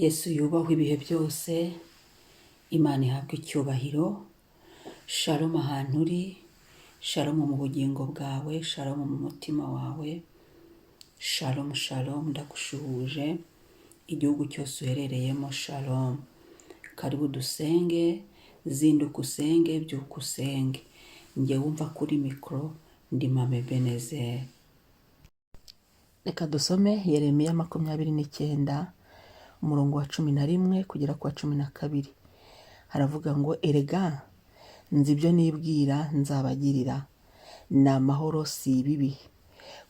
Yesu yubahwe ibihe byose, Imana ihabwe icyubahiro. Shalom ahantu uri, shalom mu bugingo bwawe, shalom mu mutima wawe, shalom shalom, ndagushuhuje igihugu cyose uherereyemo, shalom. Karibu dusenge, zinduka usenge, byuka usenge. Njye wumva kuri mikoro ndi Mama Ebenezer. Reka dusome Yeremiya 29 umurongo wa 11 kugera ku wa 12. Haravuga ngo erega nzi ibyo nibwira nzabagirira, ni amahoro si ibibi,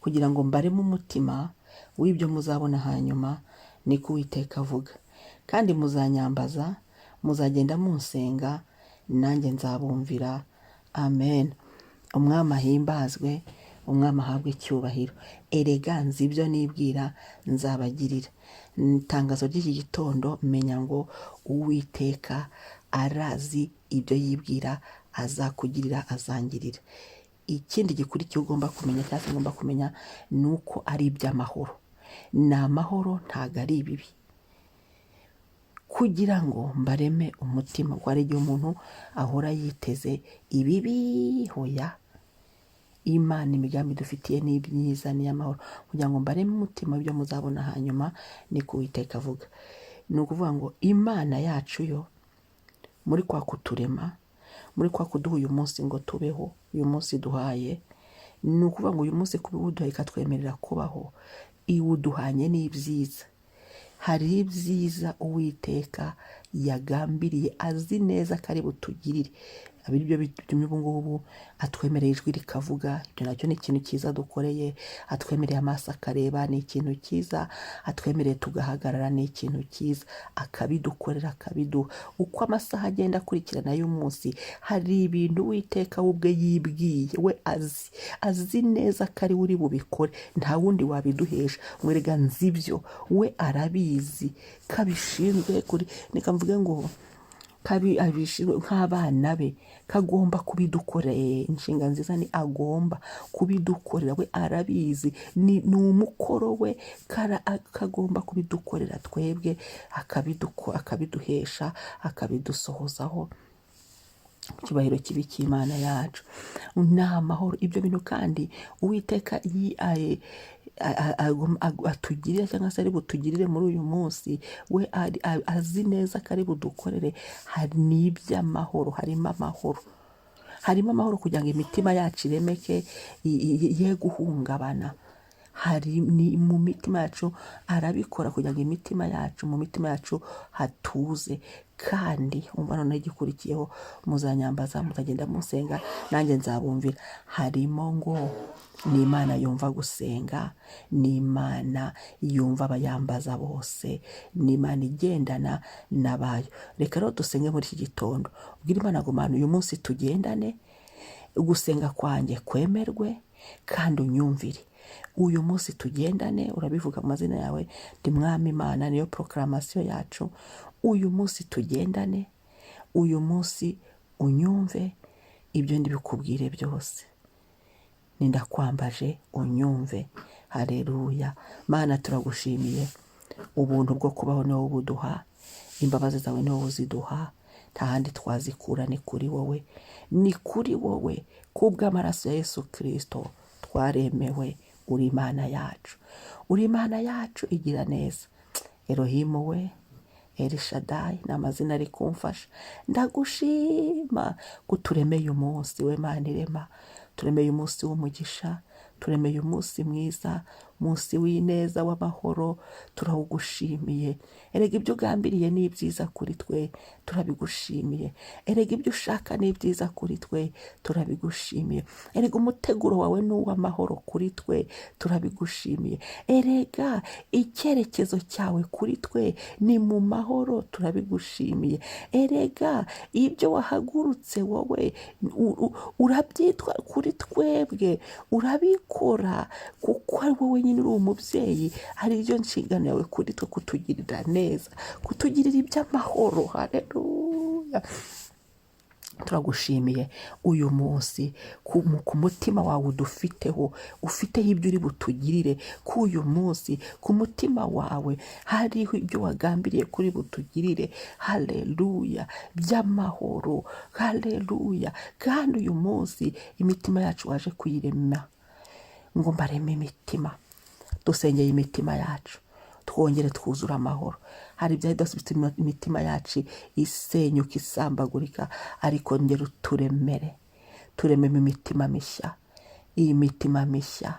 kugira ngo mbaremo umutima w'ibyo muzabona hanyuma, niko Uwiteka avuga. Kandi muzanyambaza, muzagenda munsenga, nanjye nzabumvira. Amen. Umwami ahimbazwe, umwami ahabwe icyubahiro. Erega nzi ibyo nibwira nzabagirira. Itangazo ry'iki gitondo, menya ngo Uwiteka arazi ibyo yibwira azakugirira, azangirira. Ikindi gikurikiye ugomba kumenya cyangwa se ugomba kumenya ni uko ari iby'amahoro. Ni amahoro, ntabwo ari ibibi. Kugira ngo mbareme umutima, kuko hari igihe umuntu ahora yiteze ibibi, hoya. Imana imigambi dufitiye ni myiza, ni amahoro. Kugira ngo mbareme umutima ibyo muzabona hanyuma, niko Uwiteka avuga. Ni ukuvuga ngo Imana yacu yo, muri kwa kuturema, muri kwa kuduha uyu munsi ngo tubeho, uyu munsi duhaye, ni ukuvuga ngo uyu munsi kuba uduhaye ikatwemerera kubaho, iwuduhanye n'ibyiza. Hari ibyiza Uwiteka yagambiriye, azi neza ko ari butugirire. Abiribyo bitumye ubu ngubu atwemereye ijwi rikavuga, ibyo nacyo ni ikintu cyiza dukoreye. Atwemereye amaso akareba, ni ikintu cyiza. Atwemereye tugahagarara, ni ikintu cyiza. Akabidukorera, akabiduha. Uko amasaha agenda akurikirana y'umunsi, hari ibintu Uwiteka we ubwe yibwiye, we azi neza ko ari we uri bubikore, nta wundi wabiduhesha. Erega nzi ibyo, we arabizi, kabishinzwe kuri, nika mvuge ngo abishinzwe nk'abana be, kagomba kubidukorera. Inshinga nziza ni agomba kubidukorera, we arabizi, ni umukoro we, kagomba kubidukorera twebwe, akabiduhesha, akabidusohozaho. Icyubahiro kibi cy'Imana yacu. Ni amahoro. Ibyo bintu kandi Uwiteka atugirira cyangwa se ari butugirire muri uyu munsi, we azi neza ko ari budukorere. Hari n'iby'amahoro, harimo amahoro. Harimo amahoro kugira ngo imitima yacu iremeke, ye guhungabana. Hari ni mu mitima yacu arabikora kugira ngo imitima yacu, mu mitima yacu hatuze. Kandi umva none igikurikiyeho, muzanyambaza, mutagenda musenga, nanjye nzabumvira. Harimo ngo ni Imana yumva gusenga, ni Imana yumva abayambaza bose, ni Imana igendana n'abayo. Reka rero dusenge muri iki gitondo, ubwira Imana ngo Mana uyu munsi tugendane, gusenga kwanjye kwemerwe kandi unyumvire. Uyu munsi tugendane, urabivuga mu mazina yawe, ndi Mwami Imana, niyo proclamation yacu. Uyu munsi tugendane, uyu munsi unyumve, ibyo ndibikubwire byose. Nindakwambaje unyumve. Haleluya. Mana turagushimiye, ubuntu bwo kubaho niwo ubuduha, imbabazi zawe niwo uziduha, nta handi twazikura, ni kuri wowe. Ni kuri wowe, kubw'amaraso ya Yesu Kristo twaremewe. Uri Imana yacu, uri Imana yacu igira neza. Elohimu we, Elishadai, ni amazina ari kumfasha. Ndagushima kuturemeye umunsi, we Mana irema. Turemeye umunsi w'umugisha, turemeye umunsi mwiza, umunsi w'ineza, w'amahoro. Turawugushimiye. Erega ibyo ugambiriye ni byiza kuri twe, turabigushimiye. Erega ibyo ushaka ni byiza kuri twe, turabigushimiye. Erega umuteguro wawe ni uw'amahoro kuri twe, turabigushimiye. Erega icyerekezo cyawe kuri twe ni mu mahoro, turabigushimiye. Erega ibyo wahagurutse wowe urabyitwa kuri twebwe, urabikora, kuko ari wowe nyine uri umubyeyi. Hari ibyo nshingano yawe kuri twe, kutugirira neza, kutugirira iby'amahoro. Haleluya. turagushimiye uyu munsi ku mutima wawe udufiteho ufiteho ibyo uri butugirire ku uyu munsi ku mutima wawe hariho ibyo wagambiriye kuri butugirire. Haleluya, by'amahoro. Haleluya. Kandi uyu munsi imitima yacu waje kuyirema ngo mbareme imitima, dusengeye imitima yacu twongere twuzura amahoro. Hari ibyari bidasubitse imitima yacu isenyuka isambagurika, ariko ngera turememo imitima mishya, iyi mitima mishya,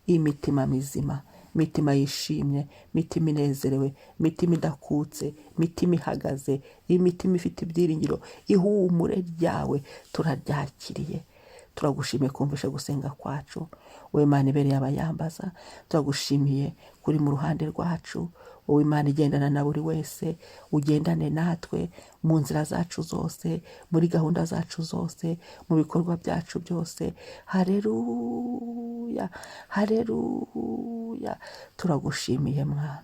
iyi mitima mizima, mitima yishimye, mitima inezerewe, mitima idakutse, mitima ihagaze, iyi mitima ifite ibyiringiro, ihumure ryawe turaryakiriye. Turagushimiye kumvisha gusenga kwacu, wowe Mana ibereye abayambaza. Turagushimiye kuri mu ruhande rwacu, wowe Mana igendana na buri wese, ugendane natwe mu nzira zacu zose, muri gahunda zacu zose, mu bikorwa byacu byose. Haleluya, haleluya. Turagushimiye Mwana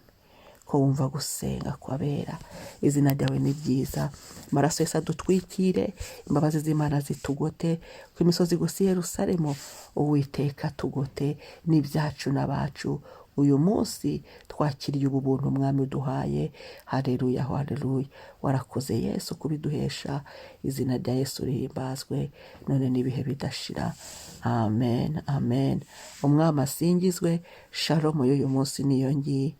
ko wumva gusenga kw'abera. Izina ryawe ni ryiza, amaraso Yesu adutwikire, imbabazi z'Imana zitugote, ku imisozi gusa Yerusalemu Uwiteka tugote n'ibyacu n'abacu. Uyu munsi twakiriye ubu buntu Mwami uduhaye. Haleluya, haleluya. Warakoze Yesu kubiduhesha, izina rya Yesu rihimbazwe none n'ibihe bidashira. Amen, amen. Umwami asingizwe. Shalom y'uyu munsi niyo ngiyi.